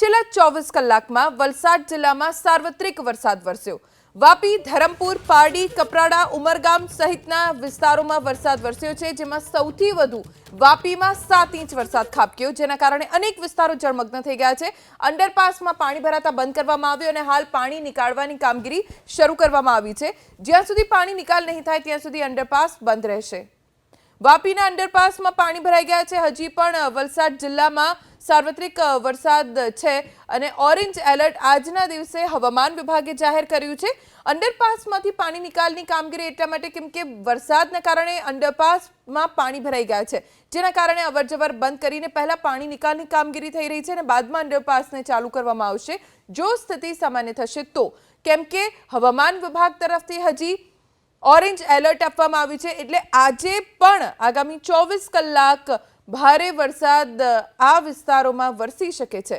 છેલ્લા 24 કલાકમાં વલસાડ જિલ્લામાં સાર્વત્રિક વરસાદ વરસ્યો। વાપી, ધરમપુર, પારડી, કપરાડા, ઉમરગામ સહિતના વિસ્તારોમાં વરસાદ વરસ્યો છે, જેમાં સૌથી વધુ વાપીમાં 7 ઇંચ વરસાદ ખાબક્યો, જેના કારણે અનેક વિસ્તારો જળમગ્ન થઈ ગયા છે। અંડરપાસમાં પાણી ભરાતા બંધ કરવામાં આવ્યો અને હાલ પાણી નીકાળવાની કામગીરી શરૂ કરવામાં આવી છે। જ્યાં સુધી પાણી નિકાલ નહીં થાય ત્યાં સુધી અંડરપાસ બંધ રહેશે। વાપીના અંડરપાસમાં પાણી ભરાઈ ગયા છે। હજી પણ વલસાડ જિલ્લામાં સાર્વત્રિક વરસાદ છે અને ઓરેન્જ એલર્ટ આજના દિવસે હવામાન વિભાગે જાહેર કર્યું છે। અંડરપાસમાંથી પાણી નિકાલની કામગીરી એટલા માટે કેમ કે વરસાદના કારણે અંડરપાસમાં પાણી ભરાઈ ગયા છે, જેના કારણે અવરજવર બંધ કરીને પહેલા પાણી નિકાલની કામગીરી થઈ રહી છે અને બાદમાં અંડરપાસને ચાલુ કરવામાં આવશે જો સ્થિતિ સામાન્ય થશે તો, કેમ કે હવામાન વિભાગ તરફથી હજી ઓરેન્જ એલર્ટ આપવામાં આવ્યું છે। એટલે આજે પણ આગામી 24 કલાક ભારે વરસાદ આ વિસ્તારોમાં વરસી શકે છે।